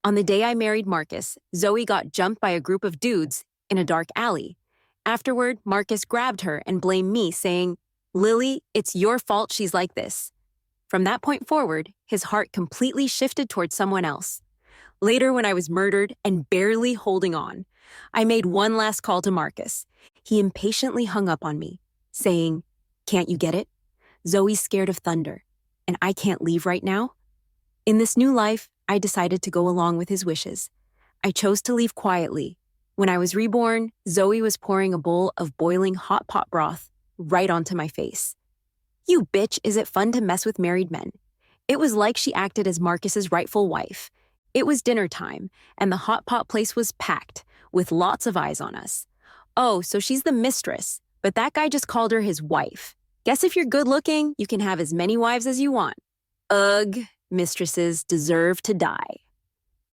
On the day I married Marcus, Zoe got jumped by a group of dudes in a dark alley. Afterward, Marcus grabbed her and blamed me, saying, "Lily, it's your fault she's like this." From that point forward, his heart completely shifted towards someone else. Later, when I was murdered and barely holding on, I made one last call to Marcus. He impatiently hung up on me, saying, "Can't you get it? Zoe's scared of thunder, and I can't leave right now." In this new life, I decided to go along with his wishes. I chose to leave quietly. When I was reborn, Zoe was pouring a bowl of boiling hot pot broth right onto my face. "You bitch, is it fun to mess with married men?" It was like she acted as Marcus's rightful wife. It was dinner time, and the hot pot place was packed, with lots of eyes on us. Oh, so she's the mistress, but that guy just called her his wife. Guess if you're good looking, you can have as many wives as you want. Ugh, mistresses deserve to die.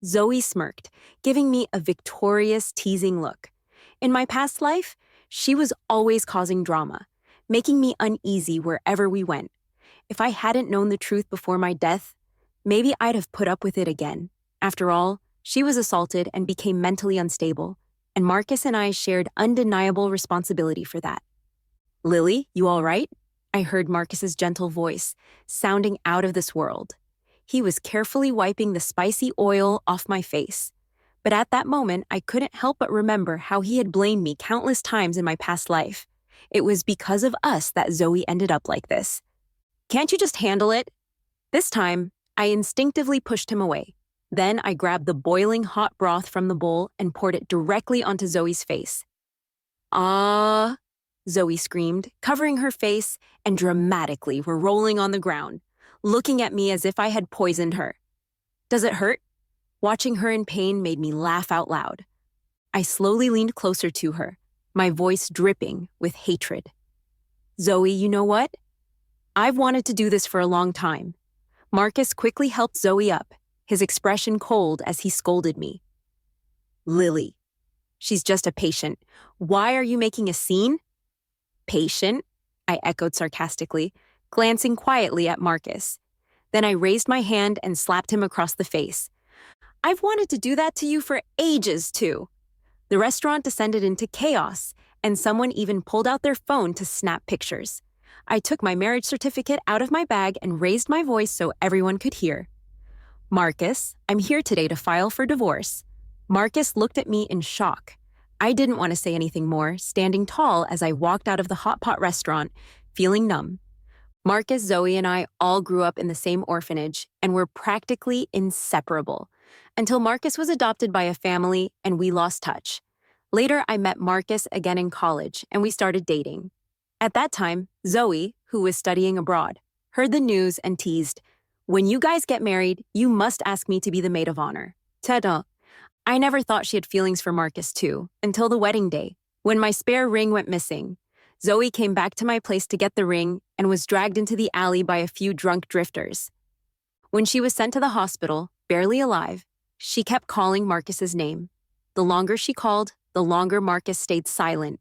Zoe smirked, giving me a victorious, teasing look. In my past life, she was always causing drama, making me uneasy wherever we went. If I hadn't known the truth before my death, maybe I'd have put up with it again. After all, she was assaulted and became mentally unstable, and Marcus and I shared undeniable responsibility for that. "Lily, you all right?" I heard Marcus's gentle voice, sounding out of this world. He was carefully wiping the spicy oil off my face. But at that moment, I couldn't help but remember how he had blamed me countless times in my past life. It was because of us that Zoe ended up like this. "Can't you just handle it?" This time, I instinctively pushed him away. Then I grabbed the boiling hot broth from the bowl and poured it directly onto Zoe's face. "Ah," Zoe screamed, covering her face, and dramatically were rolling on the ground, looking at me as if I had poisoned her. "Does it hurt?" Watching her in pain made me laugh out loud. I slowly leaned closer to her, my voice dripping with hatred. "Zoe, you know what? I've wanted to do this for a long time." Marcus quickly helped Zoe up, his expression cold as he scolded me. "Lily, she's just a patient. Why are you making a scene?" "Patient?" I echoed sarcastically, glancing quietly at Marcus. Then I raised my hand and slapped him across the face. "I've wanted to do that to you for ages, too." The restaurant descended into chaos, and someone even pulled out their phone to snap pictures. I took my marriage certificate out of my bag and raised my voice so everyone could hear. "Marcus, I'm here today to file for divorce." Marcus looked at me in shock. I didn't want to say anything more, standing tall as I walked out of the hot pot restaurant, feeling numb. Marcus, Zoe, and I all grew up in the same orphanage and were practically inseparable, until Marcus was adopted by a family and we lost touch. Later, I met Marcus again in college, and we started dating. At that time, Zoe, who was studying abroad, heard the news and teased, "When you guys get married, you must ask me to be the maid of honor." Ta-da! I never thought she had feelings for Marcus too, until the wedding day, when my spare ring went missing. Zoe came back to my place to get the ring and was dragged into the alley by a few drunk drifters. When she was sent to the hospital, barely alive, she kept calling Marcus's name. The longer she called, the longer Marcus stayed silent.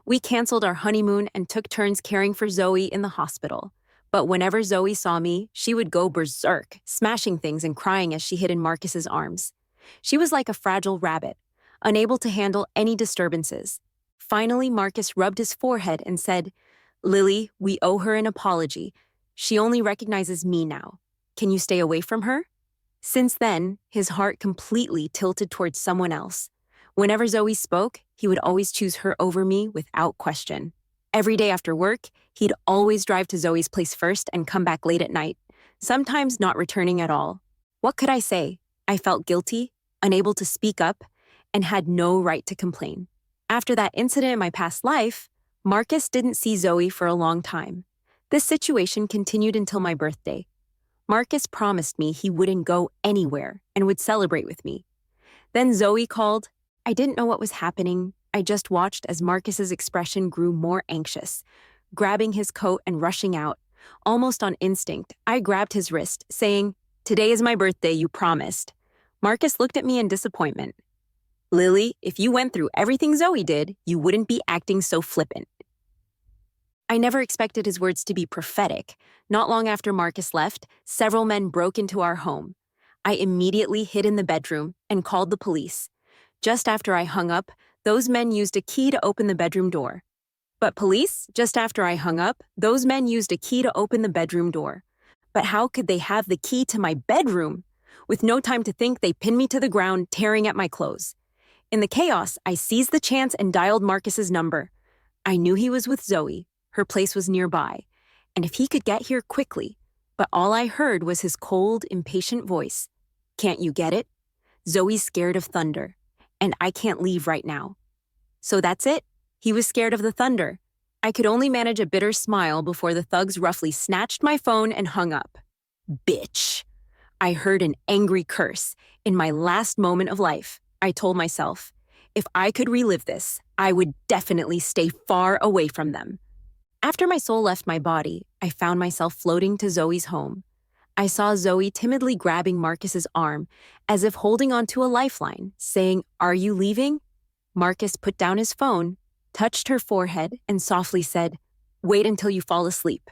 We canceled our honeymoon and took turns caring for Zoe in the hospital. But whenever Zoe saw me, she would go berserk, smashing things and crying as she hid in Marcus's arms. She was like a fragile rabbit, unable to handle any disturbances. Finally, Marcus rubbed his forehead and said, "Lily, we owe her an apology. She only recognizes me now. Can you stay away from her?" Since then, his heart completely tilted towards someone else. Whenever Zoe spoke, he would always choose her over me without question. Every day after work, he'd always drive to Zoe's place first and come back late at night, sometimes not returning at all. What could I say? I felt guilty, unable to speak up, and had no right to complain. After that incident in my past life, Marcus didn't see Zoe for a long time. This situation continued until my birthday. Marcus promised me he wouldn't go anywhere and would celebrate with me. Then Zoe called. I didn't know what was happening. I just watched as Marcus's expression grew more anxious, grabbing his coat and rushing out. Almost on instinct, I grabbed his wrist, saying, "Today is my birthday, you promised." Marcus looked at me in disappointment. "Lily, if you went through everything Zoe did, you wouldn't be acting so flippant." I never expected his words to be prophetic. Not long after Marcus left, several men broke into our home. I immediately hid in the bedroom and called the police. Just after I hung up, those men used a key to open the bedroom door. But police, just after I hung up, those men used a key to open the bedroom door. But how could they have the key to my bedroom? With no time to think, they pinned me to the ground, tearing at my clothes. In the chaos, I seized the chance and dialed Marcus's number. I knew he was with Zoe. Her place was nearby. And if he could get here quickly. But all I heard was his cold, impatient voice. Can't you get it? Zoe's scared of thunder. And I can't leave right now. So that's it. He was scared of the thunder. I could only manage a bitter smile before the thugs roughly snatched my phone and hung up. Bitch. I heard an angry curse. In my last moment of life, I told myself, if I could relive this, I would definitely stay far away from them. After my soul left my body, I found myself floating to Zoe's home. I saw Zoe timidly grabbing Marcus's arm, as if holding onto a lifeline, saying, "Are you leaving?" Marcus put down his phone, touched her forehead, and softly said, "Wait until you fall asleep."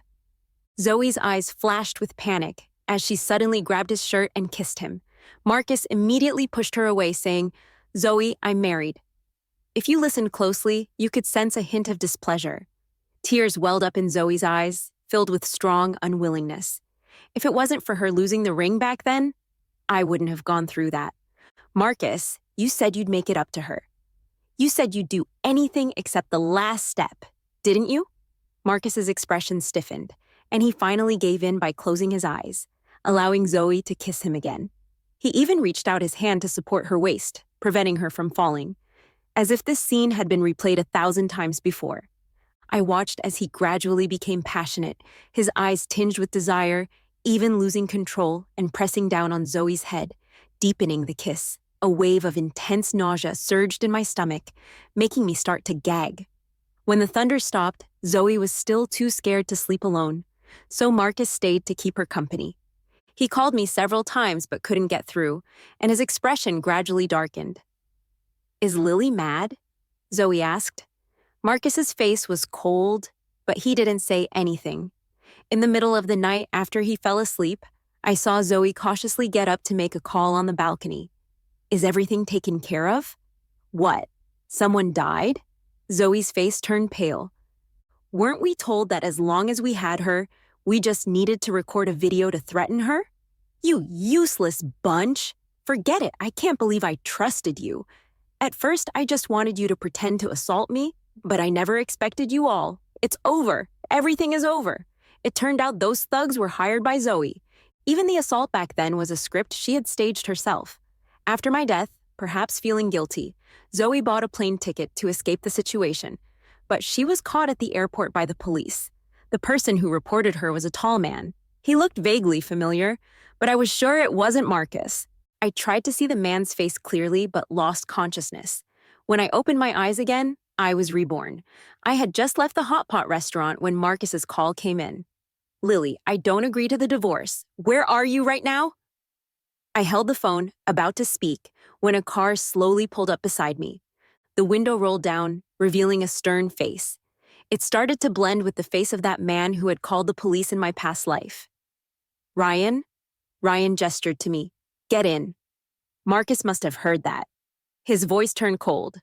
Zoe's eyes flashed with panic as she suddenly grabbed his shirt and kissed him. Marcus immediately pushed her away, saying, "Zoe, I'm married." If you listened closely, you could sense a hint of displeasure. Tears welled up in Zoe's eyes, filled with strong unwillingness. If it wasn't for her losing the ring back then, I wouldn't have gone through that. Marcus, you said you'd make it up to her. You said you'd do anything except the last step, didn't you? Marcus's expression stiffened, and he finally gave in by closing his eyes, allowing Zoe to kiss him again. He even reached out his hand to support her waist, preventing her from falling, as if this scene had been replayed 1,000 times before. I watched as he gradually became passionate, his eyes tinged with desire, even losing control and pressing down on Zoe's head, deepening the kiss. A wave of intense nausea surged in my stomach, making me start to gag. When the thunder stopped, Zoe was still too scared to sleep alone, so Marcus stayed to keep her company. He called me several times but couldn't get through, and his expression gradually darkened. "Is Lily mad?" Zoe asked. Marcus's face was cold, but he didn't say anything. In the middle of the night after he fell asleep, I saw Zoe cautiously get up to make a call on the balcony. "Is everything taken care of?" "What? Someone died?" Zoe's face turned pale. "Weren't we told that as long as we had her, we just needed to record a video to threaten her?" "You useless bunch! Forget it, I can't believe I trusted you. At first, I just wanted you to pretend to assault me, but I never expected you all. It's over. Everything is over." It turned out those thugs were hired by Zoe. Even the assault back then was a script she had staged herself. After my death, perhaps feeling guilty, Zoe bought a plane ticket to escape the situation, but she was caught at the airport by the police. The person who reported her was a tall man. He looked vaguely familiar, but I was sure it wasn't Marcus. I tried to see the man's face clearly, but lost consciousness. When I opened my eyes again, I was reborn. I had just left the hot pot restaurant when Marcus's call came in. "Lily, I don't agree to the divorce. Where are you right now?" I held the phone, about to speak, when a car slowly pulled up beside me. The window rolled down, revealing a stern face. It started to blend with the face of that man who had called the police in my past life. "Ryan?" Ryan gestured to me. "Get in." Marcus must have heard that. His voice turned cold.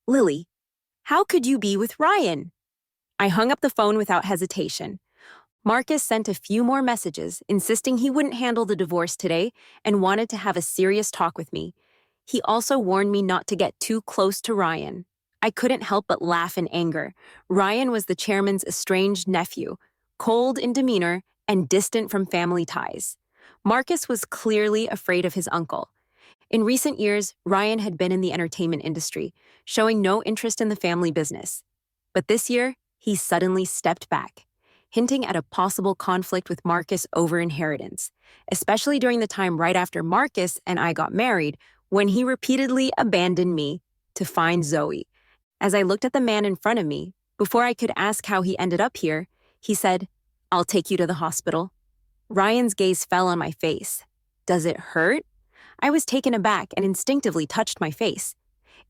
"Lily, how could you be with Ryan?" I hung up the phone without hesitation. Marcus sent a few more messages, insisting he wouldn't handle the divorce today and wanted to have a serious talk with me. He also warned me not to get too close to Ryan. I couldn't help but laugh in anger. Ryan was the chairman's estranged nephew, cold in demeanor and distant from family ties. Marcus was clearly afraid of his uncle. In recent years, Ryan had been in the entertainment industry, showing no interest in the family business. But this year, he suddenly stepped back, hinting at a possible conflict with Marcus over inheritance, especially during the time right after Marcus and I got married, when he repeatedly abandoned me to find Zoe. As I looked at the man in front of me, before I could ask how he ended up here, he said, "I'll take you to the hospital." Ryan's gaze fell on my face. "Does it hurt?" I was taken aback and instinctively touched my face.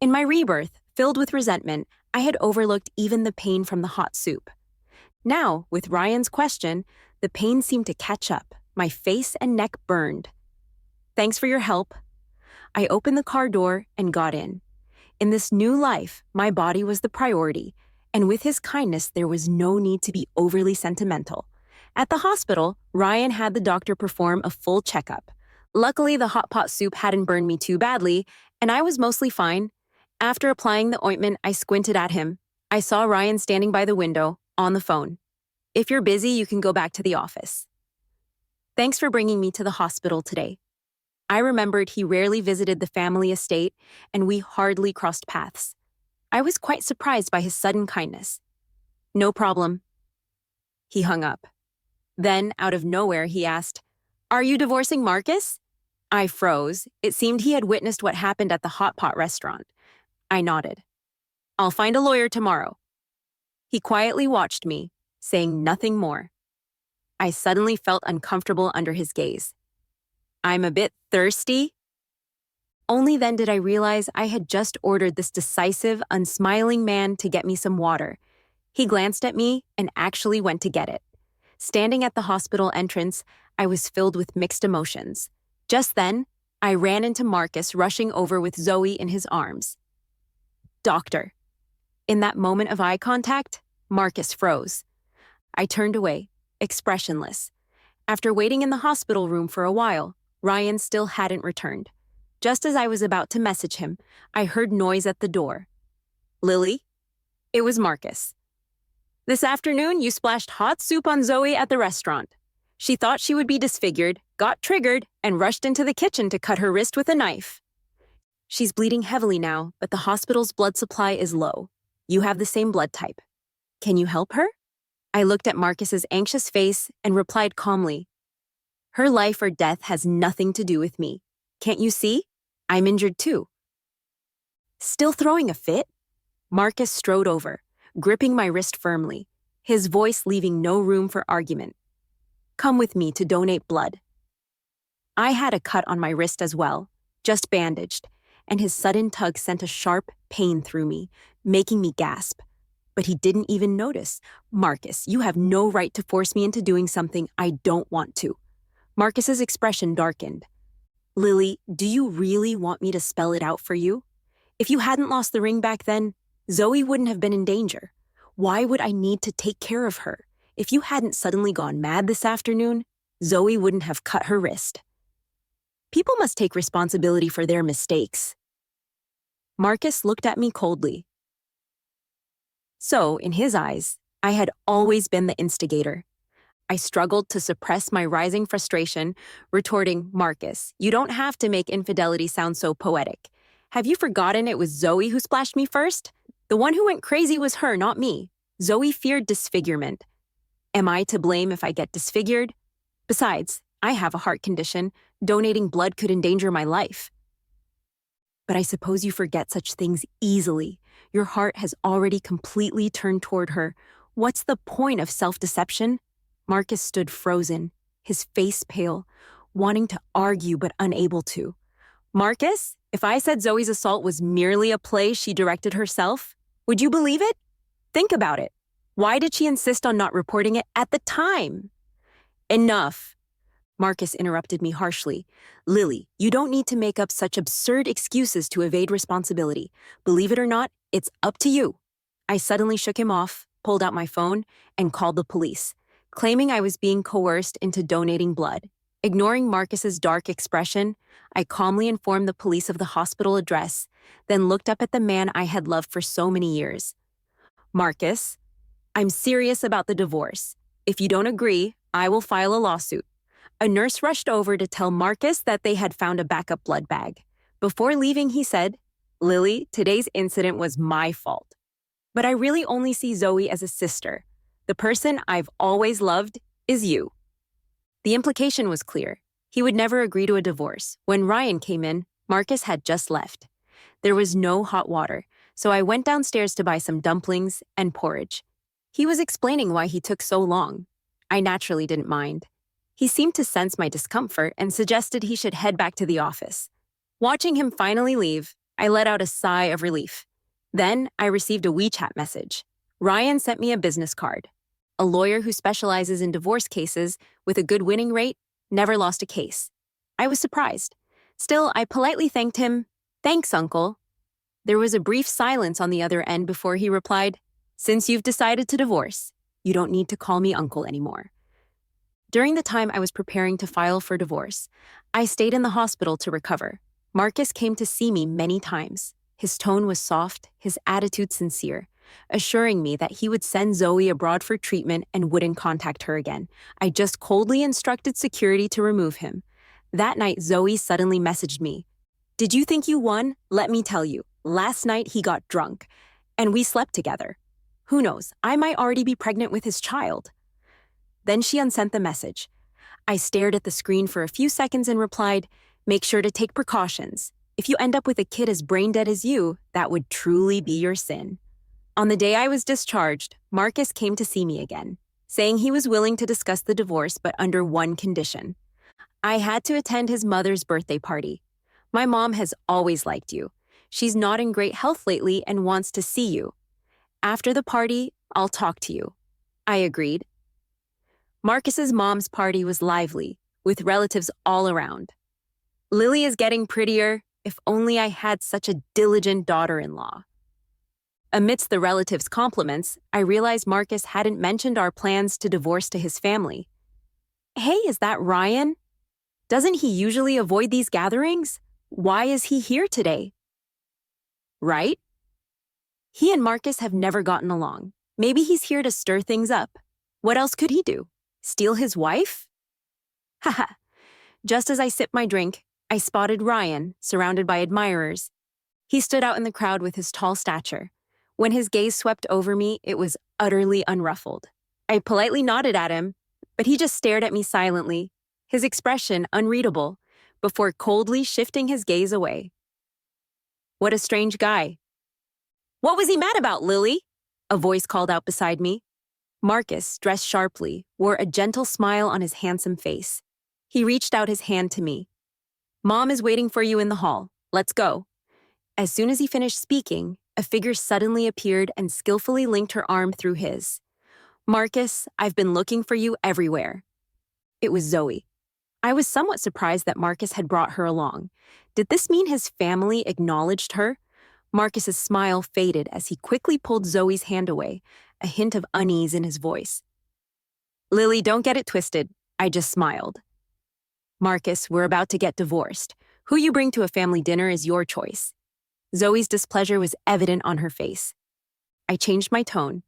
In my rebirth, filled with resentment, I had overlooked even the pain from the hot soup. Now, with Ryan's question, the pain seemed to catch up. My face and neck burned. Thanks for your help. I opened the car door and got in. In this new life, my body was the priority, and with his kindness, there was no need to be overly sentimental. At the hospital, Ryan had the doctor perform a full checkup. Luckily, the hot pot soup hadn't burned me too badly, and I was mostly fine. After applying the ointment, I squinted at him. I saw Ryan standing by the window, on the phone. If you're busy, you can go back to the office. Thanks for bringing me to the hospital today. I remembered he rarely visited the family estate, and we hardly crossed paths. I was quite surprised by his sudden kindness. No problem. He hung up. Then, out of nowhere, he asked, "Are you divorcing Marcus?" I froze. It seemed he had witnessed what happened at the hot pot restaurant. I nodded. "I'll find a lawyer tomorrow." He quietly watched me, saying nothing more. I suddenly felt uncomfortable under his gaze. "I'm a bit thirsty." Only then did I realize I had just ordered this decisive, unsmiling man to get me some water. He glanced at me and actually went to get it. Standing at the hospital entrance, I was filled with mixed emotions. Just then, I ran into Marcus rushing over with Zoe in his arms. "Doctor." In that moment of eye contact, Marcus froze. I turned away, expressionless. After waiting in the hospital room for a while, Ryan still hadn't returned. Just as I was about to message him, I heard noise at the door. "Lily?" It was Marcus. "This afternoon, you splashed hot soup on Zoe at the restaurant. She thought she would be disfigured, got triggered, and rushed into the kitchen to cut her wrist with a knife. She's bleeding heavily now, but the hospital's blood supply is low. You have the same blood type. Can you help her?" I looked at Marcus's anxious face and replied calmly, "Her life or death has nothing to do with me. Can't you see? I'm injured too." Still throwing a fit? Marcus strode over, gripping my wrist firmly, his voice leaving no room for argument. "Come with me to donate blood." I had a cut on my wrist as well, just bandaged, and his sudden tug sent a sharp pain through me, making me gasp. But he didn't even notice. "Marcus, you have no right to force me into doing something I don't want to." Marcus's expression darkened. "Lily, do you really want me to spell it out for you? If you hadn't lost the ring back then, Zoe wouldn't have been in danger. Why would I need to take care of her? If you hadn't suddenly gone mad this afternoon, Zoe wouldn't have cut her wrist. People must take responsibility for their mistakes." Marcus looked at me coldly. So, in his eyes, I had always been the instigator. I struggled to suppress my rising frustration, retorting, "Marcus, you don't have to make infidelity sound so poetic. Have you forgotten it was Zoe who splashed me first? The one who went crazy was her, not me. Zoe feared disfigurement. Am I to blame if I get disfigured? Besides, I have a heart condition. Donating blood could endanger my life." "But I suppose you forget such things easily. Your heart has already completely turned toward her. What's the point of self-deception?" Marcus stood frozen, his face pale, wanting to argue but unable to. "Marcus, if I said Zoe's assault was merely a play she directed herself, would you believe it? Think about it. Why did she insist on not reporting it at the time?" "Enough." Marcus interrupted me harshly. "Lily, you don't need to make up such absurd excuses to evade responsibility. Believe it or not, it's up to you." I suddenly shook him off, pulled out my phone, and called the police, claiming I was being coerced into donating blood. Ignoring Marcus's dark expression, I calmly informed the police of the hospital address, then looked up at the man I had loved for so many years. "Marcus, I'm serious about the divorce. If you don't agree, I will file a lawsuit." A nurse rushed over to tell Marcus that they had found a backup blood bag. Before leaving, he said, "Lily, today's incident was my fault. But I really only see Zoe as a sister. The person I've always loved is you." The implication was clear. He would never agree to a divorce. When Ryan came in, Marcus had just left. There was no hot water, so I went downstairs to buy some dumplings and porridge. He was explaining why he took so long. I naturally didn't mind. He seemed to sense my discomfort and suggested he should head back to the office. Watching him finally leave, I let out a sigh of relief. Then I received a WeChat message. Ryan sent me a business card. A lawyer who specializes in divorce cases with a good winning rate never lost a case. I was surprised. Still, I politely thanked him. Thanks, Uncle. There was a brief silence on the other end before he replied, Since you've decided to divorce, you don't need to call me uncle anymore. During the time I was preparing to file for divorce, I stayed in the hospital to recover. Marcus came to see me many times. His tone was soft, his attitude sincere, assuring me that he would send Zoe abroad for treatment and wouldn't contact her again. I just coldly instructed security to remove him. That night, Zoe suddenly messaged me. Did you think you won? Let me tell you, last night he got drunk, and we slept together. Who knows, I might already be pregnant with his child. Then she unsent the message. I stared at the screen for a few seconds and replied, Make sure to take precautions. If you end up with a kid as brain dead as you, that would truly be your sin. On the day I was discharged, Marcus came to see me again, saying he was willing to discuss the divorce but under one condition. I had to attend his mother's birthday party. My mom has always liked you. She's not in great health lately and wants to see you. After the party, I'll talk to you. I agreed. Marcus's mom's party was lively, with relatives all around. Lily is getting prettier. If only I had such a diligent daughter-in-law. Amidst the relatives' compliments, I realized Marcus hadn't mentioned our plans to divorce to his family. Hey, is that Ryan? Doesn't he usually avoid these gatherings? Why is he here today? Right? He and Marcus have never gotten along. Maybe he's here to stir things up. What else could he do? Steal his wife? Haha. Just as I sipped my drink, I spotted Ryan, surrounded by admirers. He stood out in the crowd with his tall stature. When his gaze swept over me, it was utterly unruffled. I politely nodded at him, but he just stared at me silently, his expression unreadable, before coldly shifting his gaze away. What a strange guy. What was he mad about, Lily? A voice called out beside me. Marcus, dressed sharply, wore a gentle smile on his handsome face. He reached out his hand to me. Mom is waiting for you in the hall. Let's go. As soon as he finished speaking, a figure suddenly appeared and skillfully linked her arm through his. Marcus, I've been looking for you everywhere. It was Zoe. I was somewhat surprised that Marcus had brought her along. Did this mean his family acknowledged her? Marcus's smile faded as he quickly pulled Zoe's hand away, a hint of unease in his voice. Lily, don't get it twisted. I just smiled. Marcus, we're about to get divorced. Who you bring to a family dinner is your choice. Zoe's displeasure was evident on her face. I changed my tone.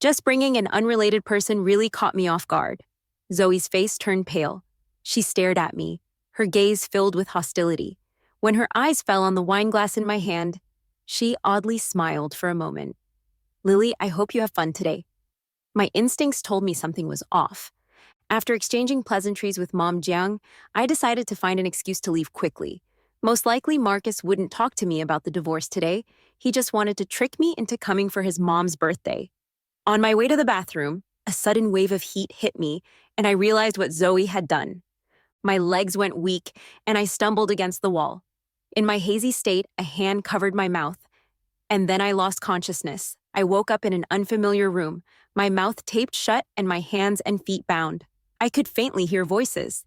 Just bringing an unrelated person really caught me off guard. Zoe's face turned pale. She stared at me, her gaze filled with hostility. When her eyes fell on the wine glass in my hand, she oddly smiled for a moment. Lily, I hope you have fun today. My instincts told me something was off. After exchanging pleasantries with Mom Jiang, I decided to find an excuse to leave quickly. Most likely, Marcus wouldn't talk to me about the divorce today. He just wanted to trick me into coming for his mom's birthday. On my way to the bathroom, a sudden wave of heat hit me, and I realized what Zoe had done. My legs went weak, and I stumbled against the wall. In my hazy state, a hand covered my mouth, and then I lost consciousness. I woke up in an unfamiliar room, my mouth taped shut and my hands and feet bound. I could faintly hear voices.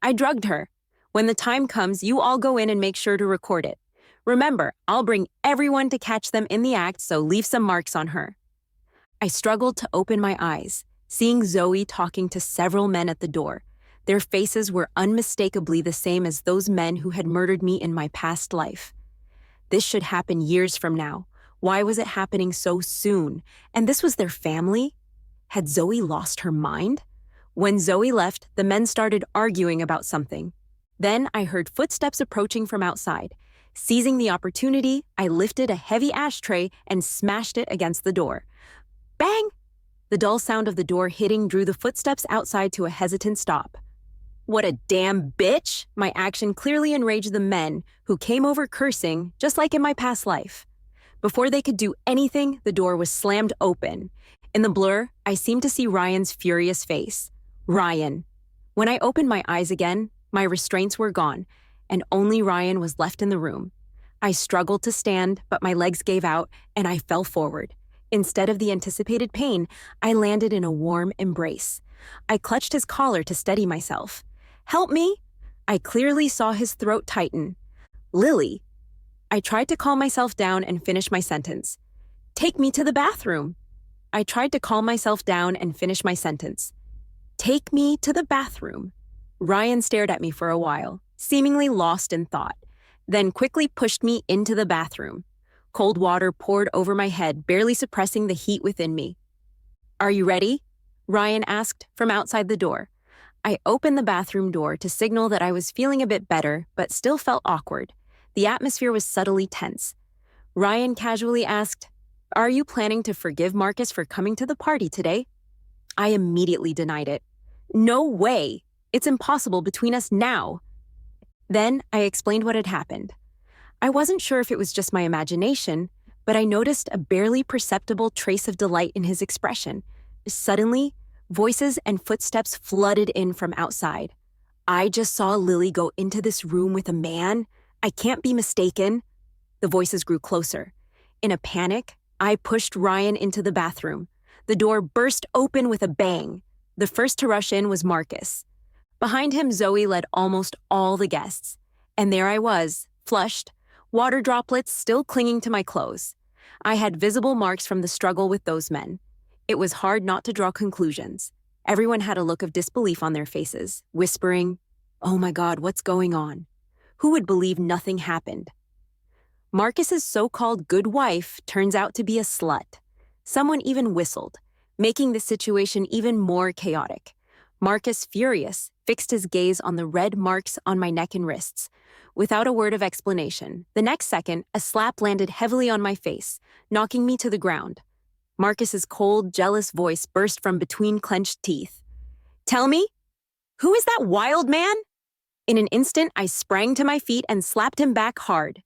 I drugged her. When the time comes, you all go in and make sure to record it. Remember, I'll bring everyone to catch them in the act, so leave some marks on her. I struggled to open my eyes, seeing Zoe talking to several men at the door. Their faces were unmistakably the same as those men who had murdered me in my past life. This should happen years from now. Why was it happening so soon? And this was their family? Had Zoe lost her mind? When Zoe left, the men started arguing about something. Then I heard footsteps approaching from outside. Seizing the opportunity, I lifted a heavy ashtray and smashed it against the door. Bang! The dull sound of the door hitting drew the footsteps outside to a hesitant stop. What a damn bitch! My action clearly enraged the men, who came over cursing, just like in my past life. Before they could do anything, the door was slammed open. In the blur, I seemed to see Ryan's furious face. Ryan. When I opened my eyes again, my restraints were gone, and only Ryan was left in the room. I struggled to stand, but my legs gave out, and I fell forward. Instead of the anticipated pain, I landed in a warm embrace. I clutched his collar to steady myself. Help me! I clearly saw his throat tighten. Lily. I tried to calm myself down and finish my sentence. Take me to the bathroom. I tried to calm myself down and finish my sentence. Take me to the bathroom. Ryan stared at me for a while, seemingly lost in thought, then quickly pushed me into the bathroom. Cold water poured over my head, barely suppressing the heat within me. Are you ready? Ryan asked from outside the door. I opened the bathroom door to signal that I was feeling a bit better, but still felt awkward. The atmosphere was subtly tense. Ryan casually asked, Are you planning to forgive Marcus for coming to the party today? I immediately denied it. No way! It's impossible between us now. Then I explained what had happened. I wasn't sure if it was just my imagination, but I noticed a barely perceptible trace of delight in his expression. Suddenly, voices and footsteps flooded in from outside. I just saw Lily go into this room with a man. I can't be mistaken. The voices grew closer. In a panic, I pushed Ryan into the bathroom. The door burst open with a bang. The first to rush in was Marcus. Behind him, Zoe led almost all the guests. And there I was, flushed, water droplets still clinging to my clothes. I had visible marks from the struggle with those men. It was hard not to draw conclusions. Everyone had a look of disbelief on their faces, whispering, Oh my God, what's going on? Who would believe nothing happened? Marcus's so-called good wife turns out to be a slut. Someone even whistled, making the situation even more chaotic. Marcus, furious, fixed his gaze on the red marks on my neck and wrists. Without a word of explanation, the next second, a slap landed heavily on my face, knocking me to the ground. Marcus's cold, jealous voice burst from between clenched teeth. Tell me, who is that wild man? In an instant, I sprang to my feet and slapped him back hard.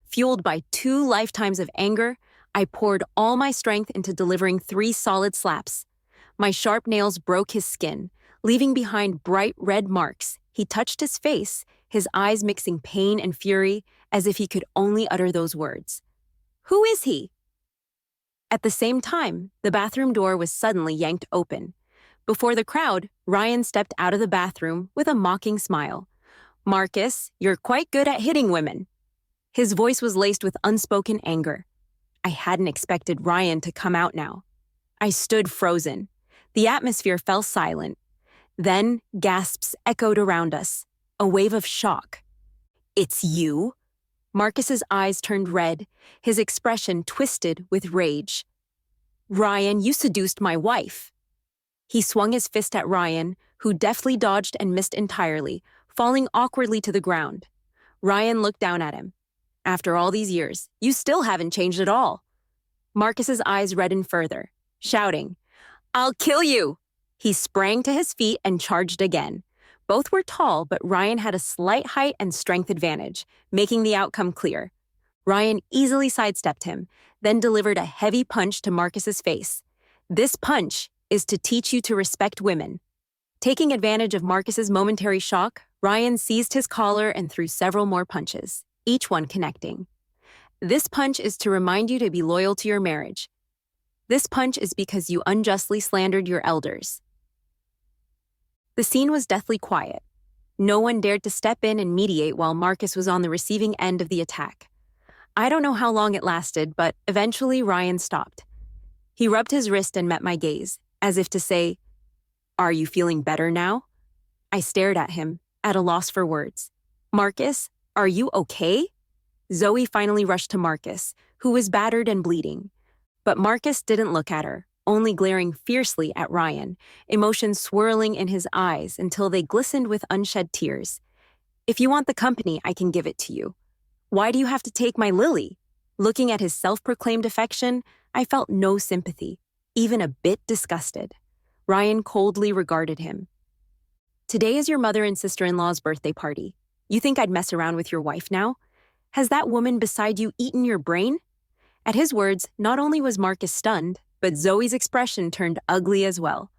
Fueled by 2 lifetimes of anger, I poured all my strength into delivering 3 solid slaps. My sharp nails broke his skin, leaving behind bright red marks. He touched his face, his eyes mixing pain and fury, as if he could only utter those words. Who is he? At the same time, the bathroom door was suddenly yanked open. Before the crowd, Ryan stepped out of the bathroom with a mocking smile. Marcus, you're quite good at hitting women. His voice was laced with unspoken anger. I hadn't expected Ryan to come out now. I stood frozen. The atmosphere fell silent. Then gasps echoed around us, a wave of shock. It's you? Marcus's eyes turned red, his expression twisted with rage. Ryan, you seduced my wife. He swung his fist at Ryan, who deftly dodged and missed entirely, falling awkwardly to the ground. Ryan looked down at him. After all these years, you still haven't changed at all. Marcus's eyes reddened further, shouting, I'll kill you! He sprang to his feet and charged again. Both were tall, but Ryan had a slight height and strength advantage, making the outcome clear. Ryan easily sidestepped him, then delivered a heavy punch to Marcus's face. This punch is to teach you to respect women. Taking advantage of Marcus's momentary shock, Ryan seized his collar and threw several more punches, each one connecting. This punch is to remind you to be loyal to your marriage. This punch is because you unjustly slandered your elders. The scene was deathly quiet. No one dared to step in and mediate while Marcus was on the receiving end of the attack. I don't know how long it lasted, but eventually Ryan stopped. He rubbed his wrist and met my gaze, as if to say, Are you feeling better now? I stared at him, at a loss for words. Marcus, are you okay? Zoe finally rushed to Marcus, who was battered and bleeding. But Marcus didn't look at her, only glaring fiercely at Ryan, emotions swirling in his eyes until they glistened with unshed tears. If you want the company, I can give it to you. Why do you have to take my Lily? Looking at his self-proclaimed affection, I felt no sympathy, even a bit disgusted. Ryan coldly regarded him. Today is your mother and sister-in-law's birthday party. You think I'd mess around with your wife now? Has that woman beside you eaten your brain? At his words, not only was Marcus stunned, but Zoe's expression turned ugly as well.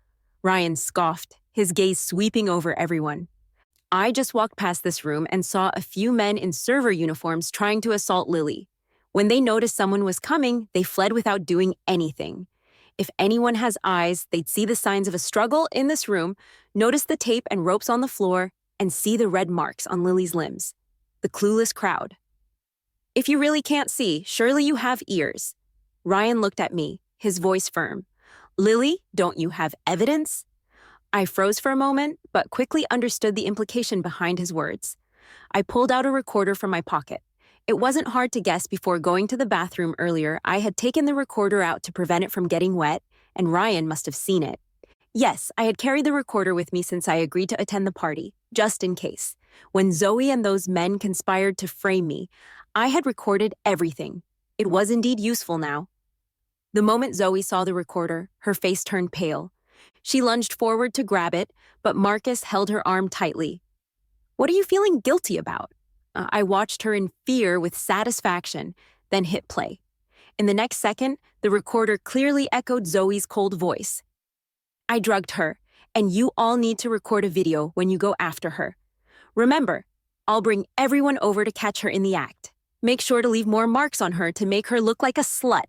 Ryan scoffed, his gaze sweeping over everyone. I just walked past this room and saw a few men in server uniforms trying to assault Lily. When they noticed someone was coming, they fled without doing anything. If anyone has eyes, they'd see the signs of a struggle in this room, notice the tape and ropes on the floor, and see the red marks on Lily's limbs. The clueless crowd. If you really can't see, surely you have ears. Ryan looked at me, his voice firm. Lily, don't you have evidence? I froze for a moment, but quickly understood the implication behind his words. I pulled out a recorder from my pocket. It wasn't hard to guess before going to the bathroom earlier I had taken the recorder out to prevent it from getting wet, and Ryan must have seen it. Yes, I had carried the recorder with me since I agreed to attend the party, just in case. When Zoe and those men conspired to frame me, I had recorded everything. It was indeed useful now. The moment Zoe saw the recorder, her face turned pale. She lunged forward to grab it, but Marcus held her arm tightly. What are you feeling guilty about? I watched her in fear with satisfaction, then hit play. In the next second, the recorder clearly echoed Zoe's cold voice. I drugged her, and you all need to record a video when you go after her. Remember, I'll bring everyone over to catch her in the act. Make sure to leave more marks on her to make her look like a slut.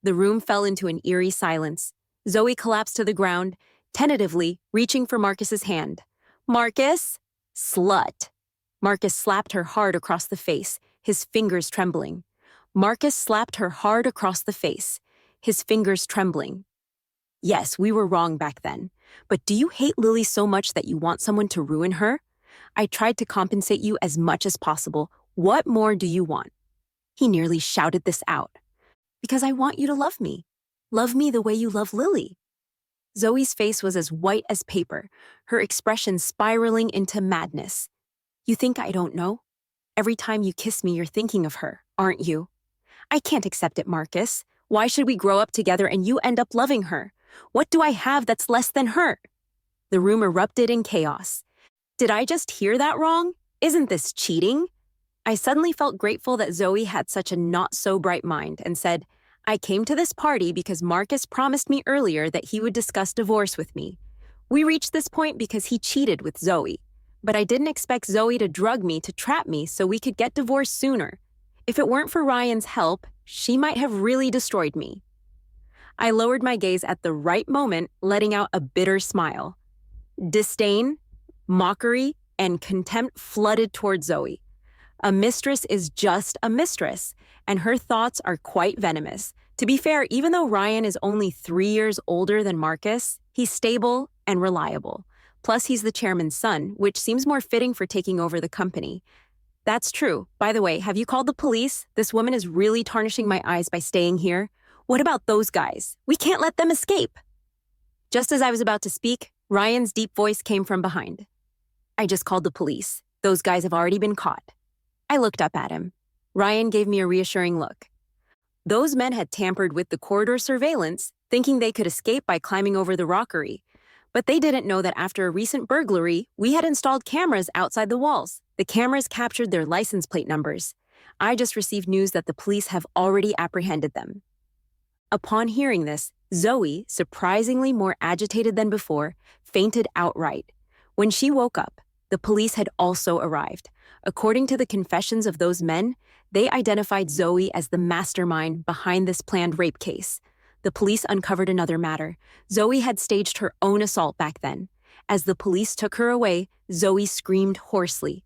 The room fell into an eerie silence. Zoe collapsed to the ground, tentatively reaching for Marcus's hand. Marcus? Slut. Marcus slapped her hard across the face, his fingers trembling. Marcus slapped her hard across the face, his fingers trembling. Yes, we were wrong back then. But do you hate Lily so much that you want someone to ruin her? I tried to compensate you as much as possible. What more do you want? He nearly shouted this out. Because I want you to love me. Love me the way you love Lily. Zoe's face was as white as paper, her expression spiraling into madness. You think I don't know? Every time you kiss me, you're thinking of her, aren't you? I can't accept it, Marcus. Why should we grow up together and you end up loving her? What do I have that's less than her? The room erupted in chaos. Did I just hear that wrong? Isn't this cheating? I suddenly felt grateful that Zoe had such a not-so-bright mind and said, I came to this party because Marcus promised me earlier that he would discuss divorce with me. We reached this point because he cheated with Zoe. But I didn't expect Zoe to drug me to trap me so we could get divorced sooner. If it weren't for Ryan's help, she might have really destroyed me. I lowered my gaze at the right moment, letting out a bitter smile. Disdain, mockery, and contempt flooded toward Zoe. A mistress is just a mistress, and her thoughts are quite venomous. To be fair, even though Ryan is only 3 years older than Marcus, he's stable and reliable. Plus, he's the chairman's son, which seems more fitting for taking over the company. That's true. By the way, have you called the police? This woman is really tarnishing my eyes by staying here. What about those guys? We can't let them escape. Just as I was about to speak, Ryan's deep voice came from behind. I just called the police. Those guys have already been caught. I looked up at him. Ryan gave me a reassuring look. Those men had tampered with the corridor surveillance, thinking they could escape by climbing over the rockery. But they didn't know that after a recent burglary, we had installed cameras outside the walls. The cameras captured their license plate numbers. I just received news that the police have already apprehended them. Upon hearing this, Zoe, surprisingly more agitated than before, fainted outright. When she woke up, the police had also arrived. According to the confessions of those men, they identified Zoe as the mastermind behind this planned rape case. The police uncovered another matter. Zoe had staged her own assault back then. As the police took her away, Zoe screamed hoarsely.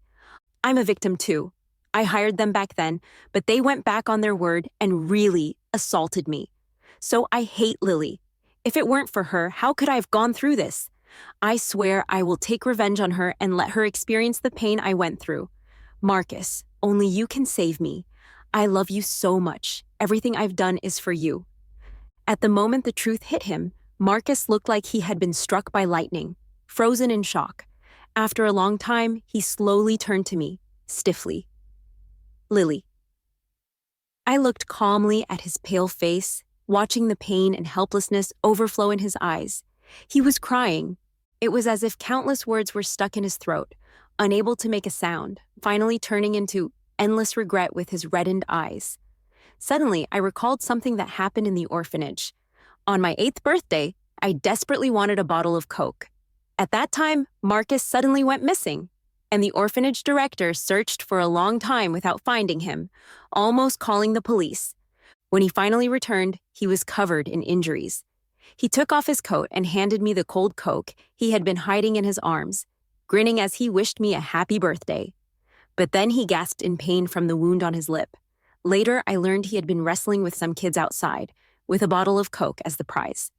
I'm a victim too. I hired them back then, but they went back on their word and really assaulted me. So I hate Lily. If it weren't for her, how could I have gone through this? I swear I will take revenge on her and let her experience the pain I went through. Marcus, only you can save me. I love you so much. Everything I've done is for you. At the moment the truth hit him, Marcus looked like he had been struck by lightning, frozen in shock. After a long time, he slowly turned to me, stiffly. Lily. I looked calmly at his pale face, watching the pain and helplessness overflow in his eyes. He was crying. It was as if countless words were stuck in his throat, unable to make a sound, finally turning into endless regret with his reddened eyes. Suddenly, I recalled something that happened in the orphanage. On my 8th birthday, I desperately wanted a bottle of Coke. At that time, Marcus suddenly went missing, and the orphanage director searched for a long time without finding him, almost calling the police. When he finally returned, he was covered in injuries. He took off his coat and handed me the cold Coke he had been hiding in his arms. grinning as he wished me a happy birthday. But then he gasped in pain from the wound on his lip. Later, I learned he had been wrestling with some kids outside, with a bottle of Coke as the prize.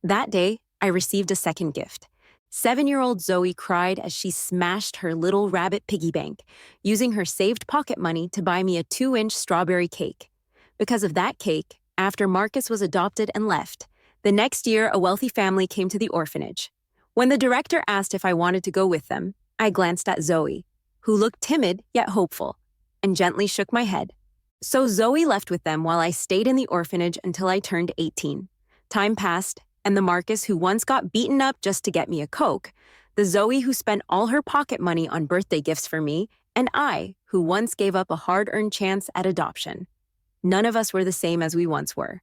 That day, I received a second gift. 7-year-old Zoe cried as she smashed her little rabbit piggy bank, using her saved pocket money to buy me a 2-inch strawberry cake. Because of that cake, after Marcus was adopted and left, the next year a wealthy family came to the orphanage. When the director asked if I wanted to go with them, I glanced at Zoe, who looked timid yet hopeful, and gently shook my head. So Zoe left with them while I stayed in the orphanage until I turned 18. Time passed, and the Marcus who once got beaten up just to get me a Coke, the Zoe who spent all her pocket money on birthday gifts for me, and I, who once gave up a hard-earned chance at adoption. None of us were the same as we once were.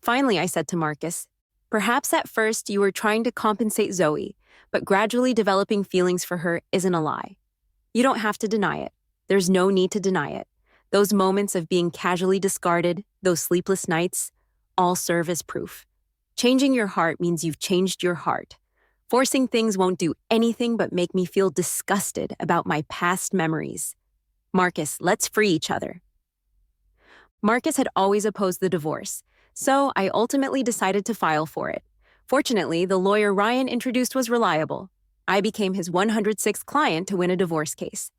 Finally, I said to Marcus, "Perhaps at first you were trying to compensate Zoe, but gradually developing feelings for her isn't a lie. You don't have to deny it. There's no need to deny it. Those moments of being casually discarded, those sleepless nights, all serve as proof. Changing your heart means you've changed your heart. Forcing things won't do anything but make me feel disgusted about my past memories. Marcus, let's free each other." Marcus had always opposed the divorce, so I ultimately decided to file for it. Fortunately, the lawyer Ryan introduced was reliable. I became his 106th client to win a divorce case.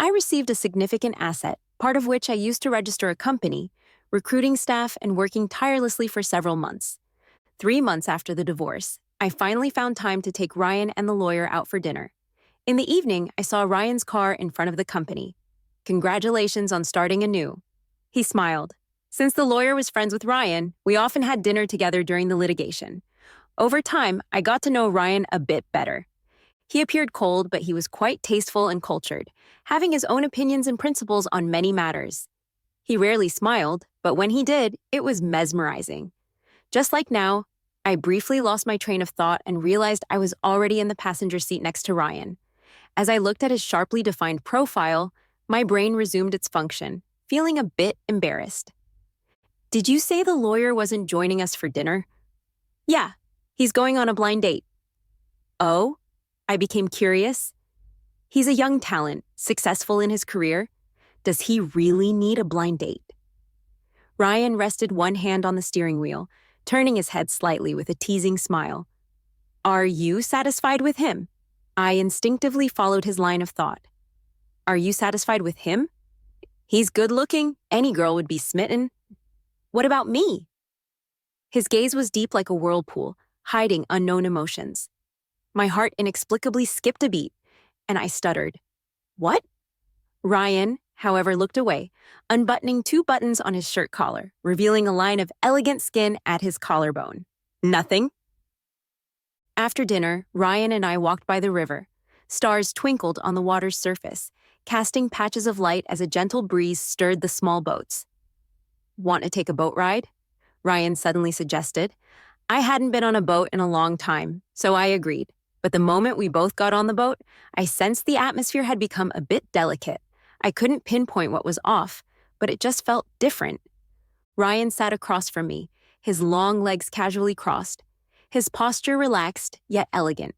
I received a significant asset, part of which I used to register a company, recruiting staff, and working tirelessly for several months. 3 months after the divorce, I finally found time to take Ryan and the lawyer out for dinner. In the evening, I saw Ryan's car in front of the company. "Congratulations on starting anew." He smiled. Since the lawyer was friends with Ryan, we often had dinner together during the litigation. Over time, I got to know Ryan a bit better. He appeared cold, but he was quite tasteful and cultured, having his own opinions and principles on many matters. He rarely smiled, but when he did, it was mesmerizing. Just like now, I briefly lost my train of thought and realized I was already in the passenger seat next to Ryan. As I looked at his sharply defined profile, my brain resumed its function, feeling a bit embarrassed. "Did you say the lawyer wasn't joining us for dinner?" "Yeah, he's going on a blind date." "Oh?" I became curious. He's a young talent, successful in his career. Does he really need a blind date? Ryan rested one hand on the steering wheel, turning his head slightly with a teasing smile. "Are you satisfied with him?" I instinctively followed his line of thought. "Are you satisfied with him? He's good-looking. Any girl would be smitten. What about me?" His gaze was deep like a whirlpool, hiding unknown emotions. My heart inexplicably skipped a beat, and I stuttered. "What?" Ryan, however, looked away, unbuttoning 2 buttons on his shirt collar, revealing a line of elegant skin at his collarbone. "Nothing." After dinner, Ryan and I walked by the river. Stars twinkled on the water's surface, casting patches of light as a gentle breeze stirred the small boats. "Want to take a boat ride?" Ryan suddenly suggested. I hadn't been on a boat in a long time, so I agreed. But the moment we both got on the boat, I sensed the atmosphere had become a bit delicate. I couldn't pinpoint what was off, but it just felt different. Ryan sat across from me, his long legs casually crossed, his posture relaxed yet elegant.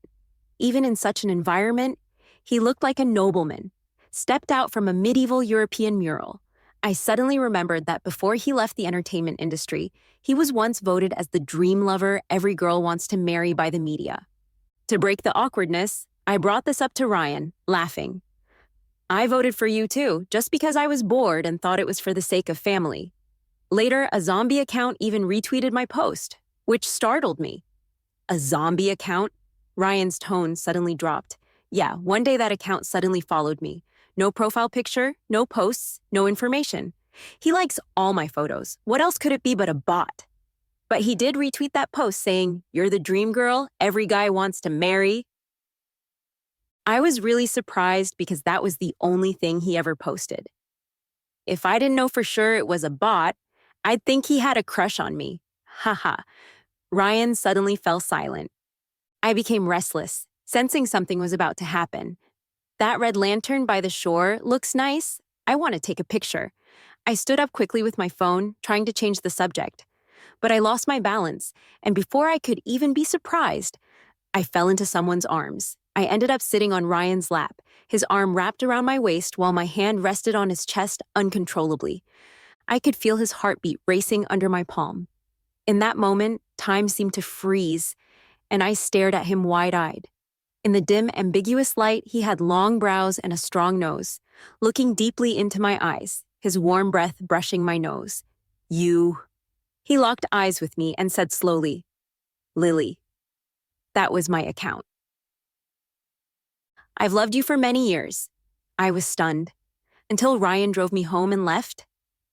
Even in such an environment, he looked like a nobleman, stepped out from a medieval European mural. I suddenly remembered that before he left the entertainment industry, he was once voted as the dream lover every girl wants to marry by the media. To break the awkwardness, I brought this up to Ryan, laughing. "I voted for you too, just because I was bored and thought it was for the sake of family." Later, a zombie account even retweeted my post, which startled me. "A zombie account?" Ryan's tone suddenly dropped. Yeah, one day that account suddenly followed me. No profile picture, no posts, no information. He likes all my photos. What else could it be but a bot? But he did retweet that post saying, "You're the dream girl every guy wants to marry." I was really surprised because that was the only thing he ever posted. If I didn't know for sure it was a bot, I'd think he had a crush on me. Haha. Ryan suddenly fell silent. I became restless, sensing something was about to happen. "That red lantern by the shore looks nice. I want to take a picture." I stood up quickly with my phone, trying to change the subject. But I lost my balance, and before I could even be surprised, I fell into someone's arms. I ended up sitting on Ryan's lap, his arm wrapped around my waist while my hand rested on his chest uncontrollably. I could feel his heartbeat racing under my palm. In that moment, time seemed to freeze, and I stared at him wide-eyed. In the dim, ambiguous light, he had long brows and a strong nose, looking deeply into my eyes, his warm breath brushing my nose. You. He locked eyes with me and said slowly, Lily. That was my account. I've loved you for many years. I was stunned. Until Ryan drove me home and left,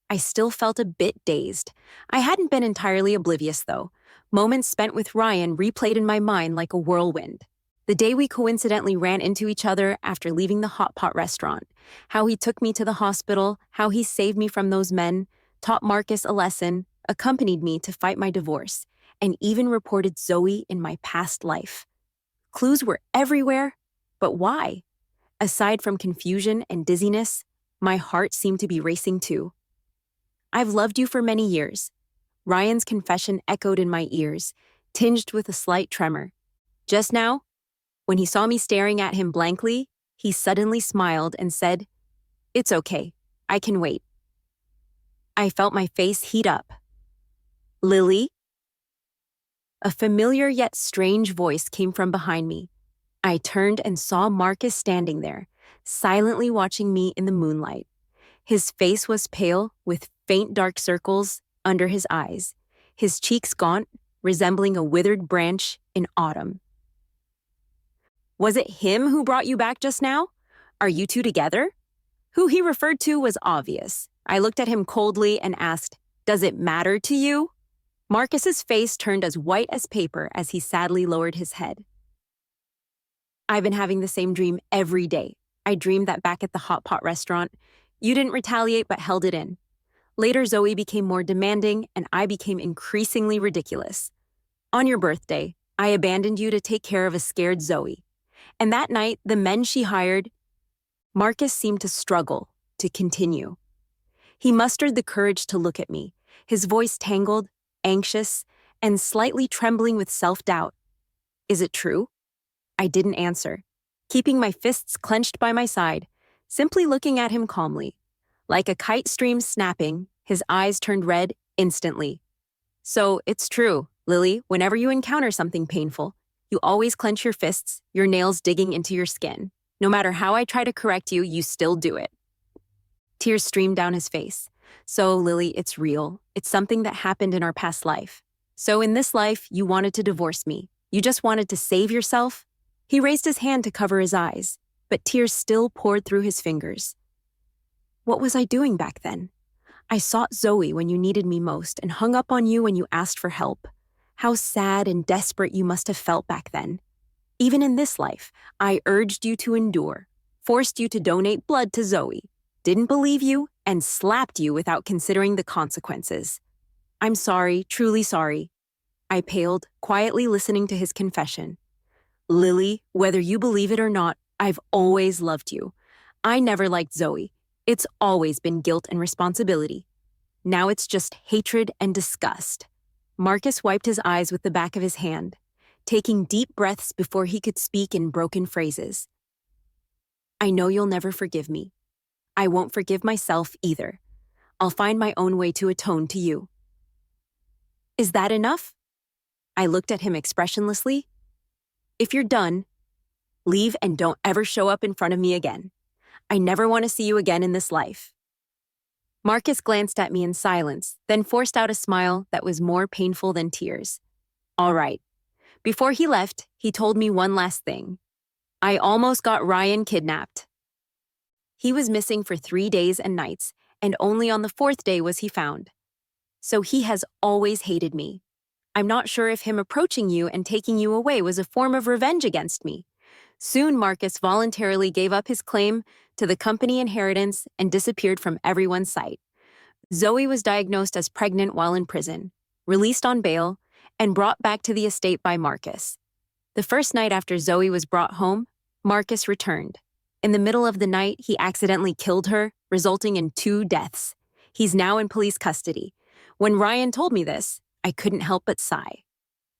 I still felt a bit dazed. I hadn't been entirely oblivious, though. Moments spent with Ryan replayed in my mind like a whirlwind. The day we coincidentally ran into each other after leaving the hot pot restaurant, how he took me to the hospital, how he saved me from those men, taught Marcus a lesson, accompanied me to fight my divorce, and even reported Zoe in my past life. Clues were everywhere, but why? Aside from confusion and dizziness, my heart seemed to be racing too. I've loved you for many years. Ryan's confession echoed in my ears, tinged with a slight tremor. Just now, when he saw me staring at him blankly, he suddenly smiled and said, It's okay, I can wait. I felt my face heat up. Lily? A familiar yet strange voice came from behind me. I turned and saw Marcus standing there, silently watching me in the moonlight. His face was pale, with faint dark circles under his eyes, his cheeks gaunt, resembling a withered branch in autumn. Was it him who brought you back just now? Are you two together? Who he referred to was obvious. I looked at him coldly and asked, Does it matter to you? Marcus's face turned as white as paper as he sadly lowered his head. I've been having the same dream every day. I dreamed that back at the hot pot restaurant, you didn't retaliate but held it in. Later, Zoe became more demanding, and I became increasingly ridiculous. On your birthday, I abandoned you to take care of a scared Zoe. And that night, the men she hired, Marcus seemed to struggle to continue. He mustered the courage to look at me, his voice tangled, anxious, and slightly trembling with self-doubt. Is it true? I didn't answer, keeping my fists clenched by my side, simply looking at him calmly. Like a kite stream snapping, his eyes turned red instantly. So, it's true, Lily, whenever you encounter something painful, you always clench your fists, your nails digging into your skin. No matter how I try to correct you, you still do it. Tears streamed down his face. So, Lily, it's real. It's something that happened in our past life. So in this life, you wanted to divorce me. You just wanted to save yourself? He raised his hand to cover his eyes, but tears still poured through his fingers. What was I doing back then? I sought Zoe when you needed me most and hung up on you when you asked for help. How sad and desperate you must have felt back then. Even in this life, I urged you to endure, forced you to donate blood to Zoe, didn't believe you, and slapped you without considering the consequences. I'm sorry, truly sorry. I paled, quietly listening to his confession. Lily, whether you believe it or not, I've always loved you. I never liked Zoe. It's always been guilt and responsibility. Now it's just hatred and disgust. Marcus wiped his eyes with the back of his hand, taking deep breaths before he could speak in broken phrases. I know you'll never forgive me. I won't forgive myself either. I'll find my own way to atone to you. Is that enough? I looked at him expressionlessly. If you're done, leave and don't ever show up in front of me again. I never want to see you again in this life. Marcus glanced at me in silence, then forced out a smile that was more painful than tears. All right. Before he left, he told me one last thing. I almost got Ryan kidnapped. He was missing for 3 days and nights, and only on the 4th day was he found. So he has always hated me. I'm not sure if him approaching you and taking you away was a form of revenge against me. Soon Marcus voluntarily gave up his claim to the company inheritance and disappeared from everyone's sight. Zoe was diagnosed as pregnant while in prison, released on bail, and brought back to the estate by Marcus. The first night after Zoe was brought home, Marcus returned. In the middle of the night, he accidentally killed her, resulting in 2 deaths. He's now in police custody. When Ryan told me this, I couldn't help but sigh.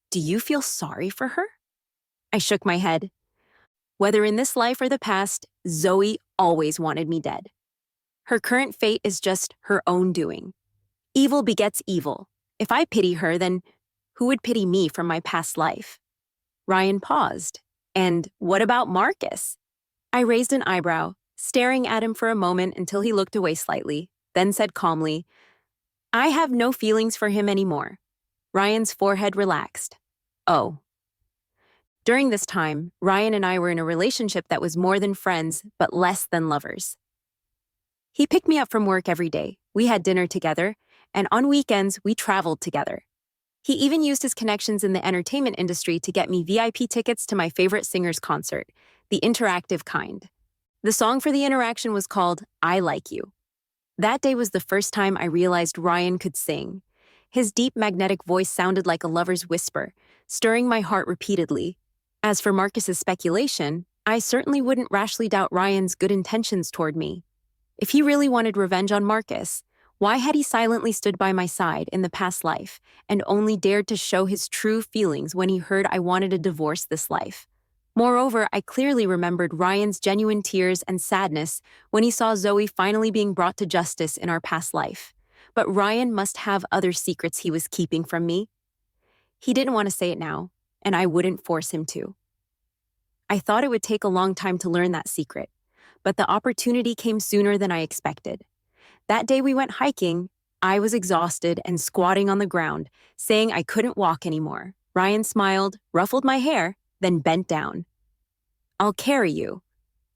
Do you feel sorry for her? I shook my head. Whether in this life or the past, Zoe always wanted me dead. Her current fate is just her own doing. Evil begets evil. If I pity her, then who would pity me from my past life? Ryan paused. And what about Marcus? I raised an eyebrow, staring at him for a moment until he looked away slightly, then said calmly, I have no feelings for him anymore. Ryan's forehead relaxed. Oh. During this time, Ryan and I were in a relationship that was more than friends, but less than lovers. He picked me up from work every day, we had dinner together, and on weekends, we traveled together. He even used his connections in the entertainment industry to get me VIP tickets to my favorite singer's concert, the interactive kind. The song for the interaction was called I Like You. That day was the first time I realized Ryan could sing. His deep magnetic voice sounded like a lover's whisper, stirring my heart repeatedly. As for Marcus's speculation, I certainly wouldn't rashly doubt Ryan's good intentions toward me. If he really wanted revenge on Marcus, why had he silently stood by my side in the past life and only dared to show his true feelings when he heard I wanted a divorce this life? Moreover, I clearly remembered Ryan's genuine tears and sadness when he saw Zoe finally being brought to justice in our past life. But Ryan must have other secrets he was keeping from me. He didn't want to say it now, and I wouldn't force him to. I thought it would take a long time to learn that secret, but the opportunity came sooner than I expected. That day we went hiking, I was exhausted and squatting on the ground, saying I couldn't walk anymore. Ryan smiled, ruffled my hair, then bent down. I'll carry you.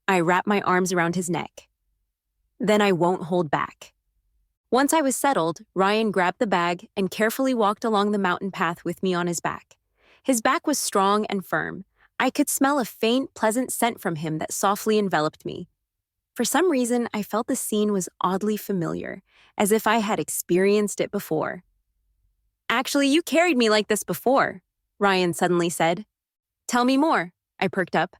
I wrapped my arms around his neck. Then I won't hold back. Once I was settled, Ryan grabbed the bag and carefully walked along the mountain path with me on his back. His back was strong and firm. I could smell a faint, pleasant scent from him that softly enveloped me. For some reason, I felt the scene was oddly familiar, as if I had experienced it before. Actually, you carried me like this before, Ryan suddenly said. Tell me more, I perked up.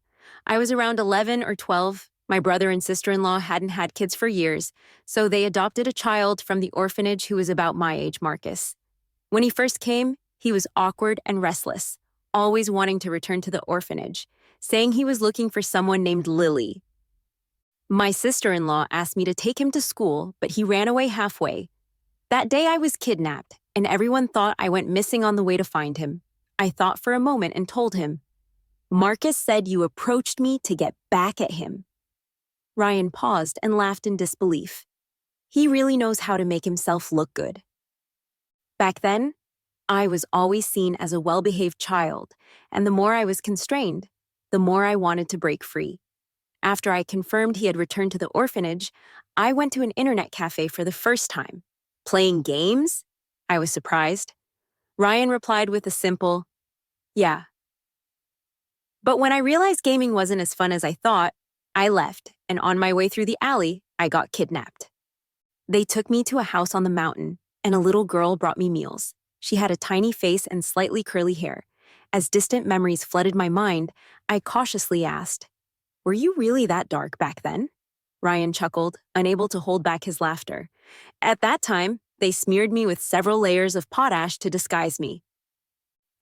I was around 11 or 12. My brother and sister-in-law hadn't had kids for years, so they adopted a child from the orphanage who was about my age, Marcus. When he first came, he was awkward and restless, always wanting to return to the orphanage, saying he was looking for someone named Lily. My sister-in-law asked me to take him to school, but he ran away halfway. That day I was kidnapped, and everyone thought I went missing on the way to find him. I thought for a moment and told him, Marcus said you approached me to get back at him. Ryan paused and laughed in disbelief. He really knows how to make himself look good. Back then, I was always seen as a well-behaved child, and the more I was constrained, the more I wanted to break free. After I confirmed he had returned to the orphanage, I went to an internet cafe for the first time. Playing games? I was surprised. Ryan replied with a simple, yeah. But when I realized gaming wasn't as fun as I thought, I left, and on my way through the alley, I got kidnapped. They took me to a house on the mountain, and a little girl brought me meals. She had a tiny face and slightly curly hair. As distant memories flooded my mind, I cautiously asked, were you really that dark back then? Ryan chuckled, unable to hold back his laughter. At that time, they smeared me with several layers of potash to disguise me.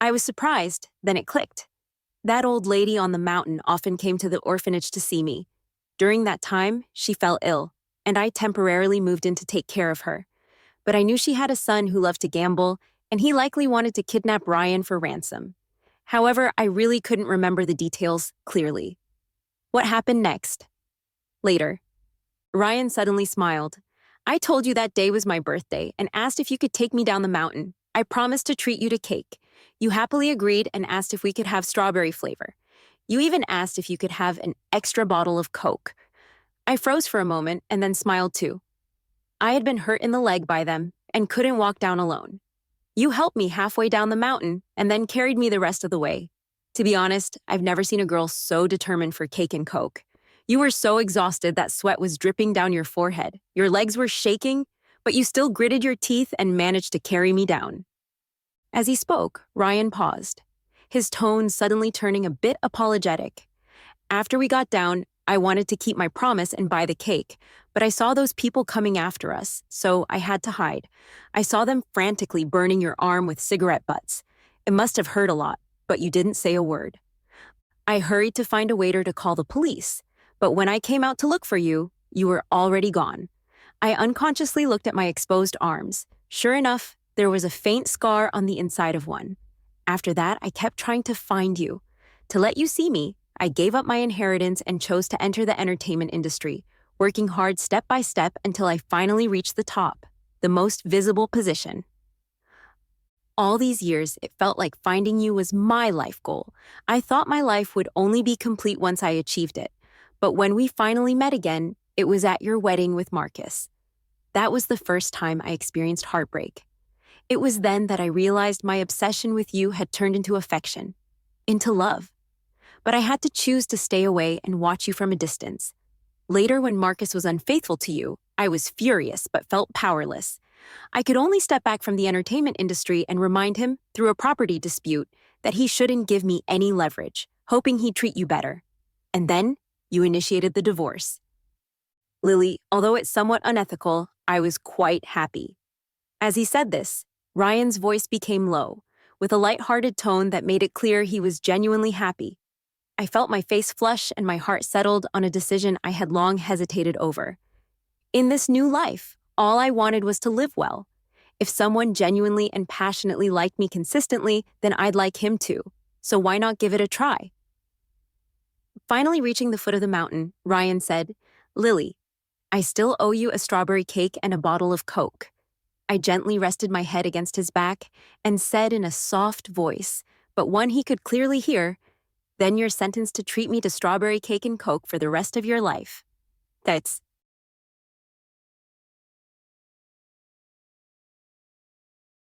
I was surprised, then it clicked. That old lady on the mountain often came to the orphanage to see me. During that time, she fell ill, and I temporarily moved in to take care of her. But I knew she had a son who loved to gamble, and he likely wanted to kidnap Ryan for ransom. However, I really couldn't remember the details clearly. What happened next? Later. Ryan suddenly smiled. I told you that day was my birthday and asked if you could take me down the mountain. I promised to treat you to cake. You happily agreed and asked if we could have strawberry flavor. You even asked if you could have an extra bottle of Coke. I froze for a moment and then smiled too. I had been hurt in the leg by them and couldn't walk down alone. You helped me halfway down the mountain and then carried me the rest of the way. To be honest, I've never seen a girl so determined for cake and Coke. You were so exhausted that sweat was dripping down your forehead. Your legs were shaking, but you still gritted your teeth and managed to carry me down. As he spoke, Ryan paused, his tone suddenly turning a bit apologetic. After we got down, I wanted to keep my promise and buy the cake, but I saw those people coming after us, so I had to hide. I saw them frantically burning your arm with cigarette butts. It must have hurt a lot, but you didn't say a word. I hurried to find a waiter to call the police, but when I came out to look for you, you were already gone. I unconsciously looked at my exposed arms. Sure enough, there was a faint scar on the inside of one. After that, I kept trying to find you. To let you see me, I gave up my inheritance and chose to enter the entertainment industry, working hard step by step until I finally reached the top, the most visible position. All these years, it felt like finding you was my life goal. I thought my life would only be complete once I achieved it. But when we finally met again, it was at your wedding with Marcus. That was the first time I experienced heartbreak. It was then that I realized my obsession with you had turned into affection, into love. But I had to choose to stay away and watch you from a distance. Later, when Marcus was unfaithful to you, I was furious but felt powerless. I could only step back from the entertainment industry and remind him, through a property dispute, that he shouldn't give me any leverage, hoping he'd treat you better. And then, you initiated the divorce. Lily, although it's somewhat unethical, I was quite happy. As he said this, Ryan's voice became low, with a light-hearted tone that made it clear he was genuinely happy. I felt my face flush and my heart settled on a decision I had long hesitated over. In this new life, all I wanted was to live well. If someone genuinely and passionately liked me consistently, then I'd like him too. So why not give it a try? Finally reaching the foot of the mountain, Ryan said, "Lily, I still owe you a strawberry cake and a bottle of Coke." I gently rested my head against his back and said in a soft voice, but one he could clearly hear, "Then you're sentenced to treat me to strawberry cake and Coke for the rest of your life." That's